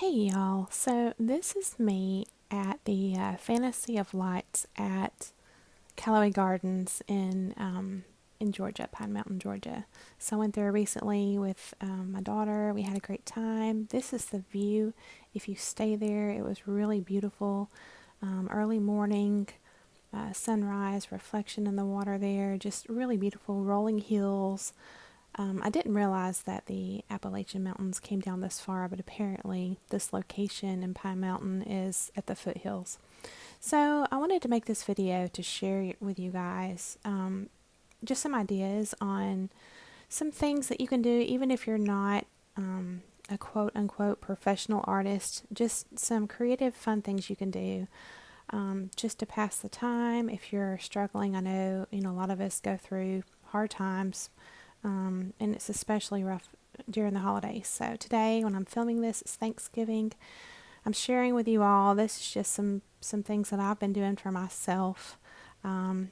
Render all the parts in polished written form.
Hey y'all, so this is me at the Fantasy of Lights at Callaway Gardens in Georgia, Pine Mountain, Georgia. So I went there recently with my daughter. We had a great time. This is the view. If you stay there, it was really beautiful. Early morning, sunrise, reflection in the water there, just really beautiful rolling hills. I didn't realize that the Appalachian Mountains came down this far, but apparently this location in Pine Mountain is at the foothills. So I wanted to make this video to share with you guys just some ideas on some things that you can do, even if you're not a quote unquote professional artist, just some creative, fun things you can do. Just to pass the time if you're struggling. I know, a lot of us go through hard times, and it's especially rough during the holidays. So today, when I'm filming this, it's Thanksgiving. I'm sharing with you all. This is just some things that I've been doing for myself.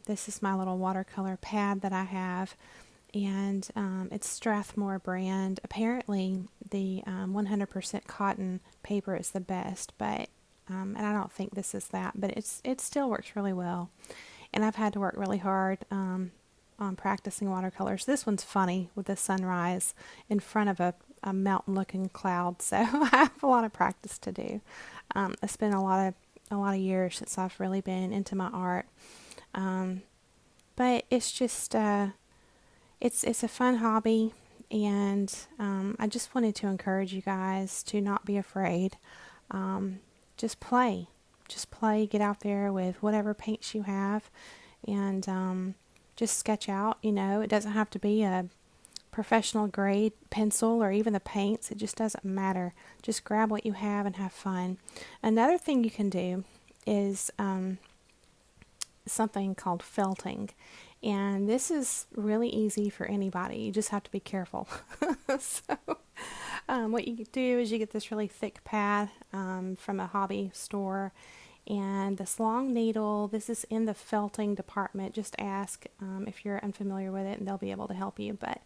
This is my little watercolor pad that I have, and it's Strathmore brand. Apparently, the 100% cotton paper is the best, but and I don't think this is that, but it still works really well. And I've had to work really hard on practicing watercolors. This one's funny with the sunrise in front of a mountain-looking cloud, so I have a lot of practice to do. It's been a lot of years since I've really been into my art, but it's just it's a fun hobby, and I just wanted to encourage you guys to not be afraid. Just play. Just play. Get out there with whatever paints you have, and just sketch out. It doesn't have to be a professional grade pencil or even the paints. It just doesn't matter. Just grab what you have and have fun. Another thing you can do is something called felting. And this is really easy for anybody. You just have to be careful. What you do is you get this really thick pad from a hobby store, and this long needle. This is in the felting department. Just ask if you're unfamiliar with it, and they'll be able to help you. But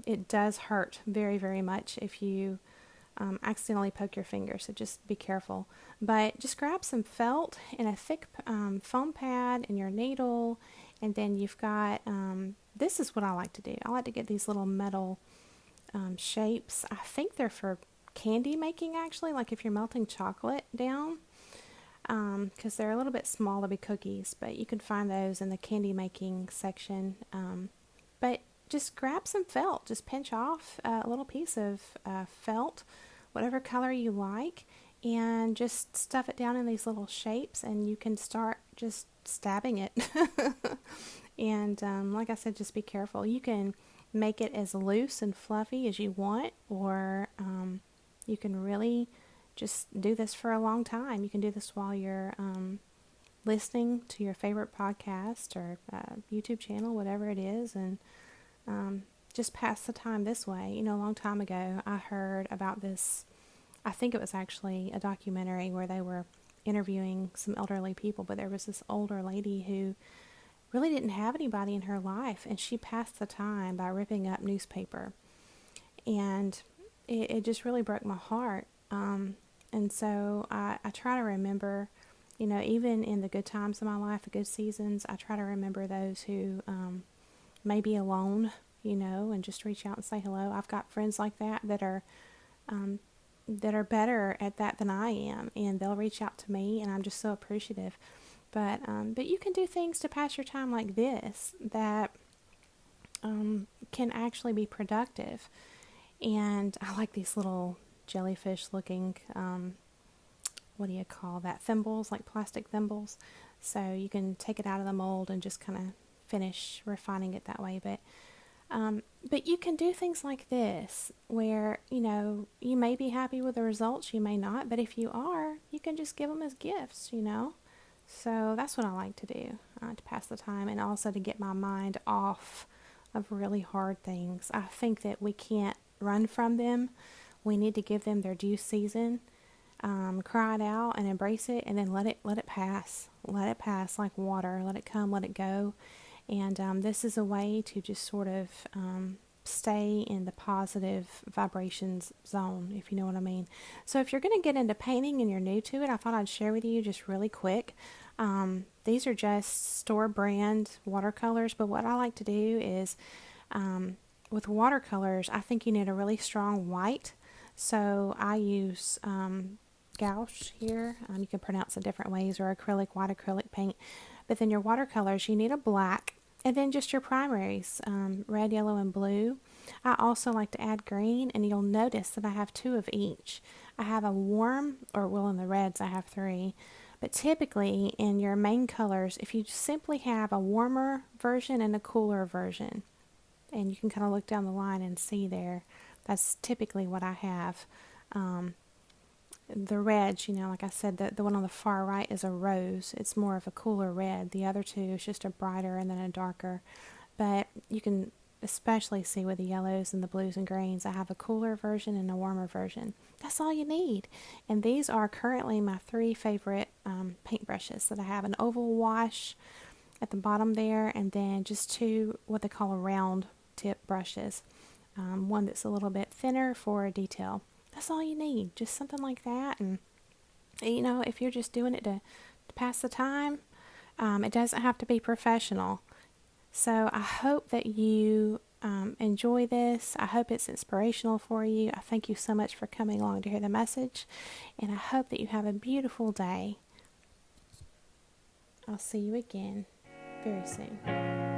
it does hurt very, very much if you accidentally poke your finger, so just be careful. But just grab some felt and a thick foam pad and your needle, and then you've got, this is what I like to do. I like to get these little metal shapes. I think they're for candy making, actually, like if you're melting chocolate down, because they're a little bit small to be cookies, but you can find those in the candy making section. But just grab some felt, just pinch off a little piece of felt, whatever color you like, and just stuff it down in these little shapes, and you can start just stabbing it. And like I said, just be careful. You can make it as loose and fluffy as you want, or you can really just do this for a long time. You can do this while you're listening to your favorite podcast or YouTube channel, whatever it is, and just pass the time this way. A long time ago, I heard about this. I think it was actually a documentary where they were interviewing some elderly people, but there was this older lady who really didn't have anybody in her life, and she passed the time by ripping up newspaper. And it just really broke my heart. And so I try to remember, even in the good times of my life, the good seasons, I try to remember those who may be alone, and just reach out and say hello. I've got friends like that are better at that than I am, and they'll reach out to me, and I'm just so appreciative. But you can do things to pass your time like this that can actually be productive. And I like these little jellyfish looking, what do you call that, thimbles, like plastic thimbles. So you can take it out of the mold and just kind of finish refining it that way. But you can do things like this where, you may be happy with the results, you may not, but if you are, you can just give them as gifts, So that's what I like to do, to pass the time, and also to get my mind off of really hard things. I think that we can't run from them. We need to give them their due season, cry it out and embrace it, and then let it pass. Let it pass like water. Let it come, let it go. And this is a way to just sort of stay in the positive vibrations zone, if you know what I mean. So if you're going to get into painting and you're new to it, I thought I'd share with you just really quick. These are just store brand watercolors, but what I like to do is with watercolors, I think you need a really strong white. So I use gouache here. You can pronounce it different ways, or acrylic, white acrylic paint. But then your watercolors, you need a black, and then just your primaries, red, yellow, and blue. I also like to add green, and you'll notice that I have 2 of each. I have a warm, or well, in the reds I have 3. But typically in your main colors, if you simply have a warmer version and a cooler version, and you can kind of look down the line and see there, that's typically what I have. The reds, like I said, the one on the far right is a rose. It's more of a cooler red. The other 2 is just a brighter and then a darker. But you can especially see with the yellows and the blues and greens, I have a cooler version and a warmer version. That's all you need. And these are currently my 3 favorite paintbrushes that I have. An oval wash at the bottom there, and then just 2 what they call a round tip brushes. One that's a little bit thinner for a detail. That's all you need, just something like that. And if you're just doing it to pass the time, it doesn't have to be professional. So I hope that you enjoy this. I hope it's inspirational for you. I thank you so much for coming along to hear the message, and I hope that you have a beautiful day. I'll see you again very soon.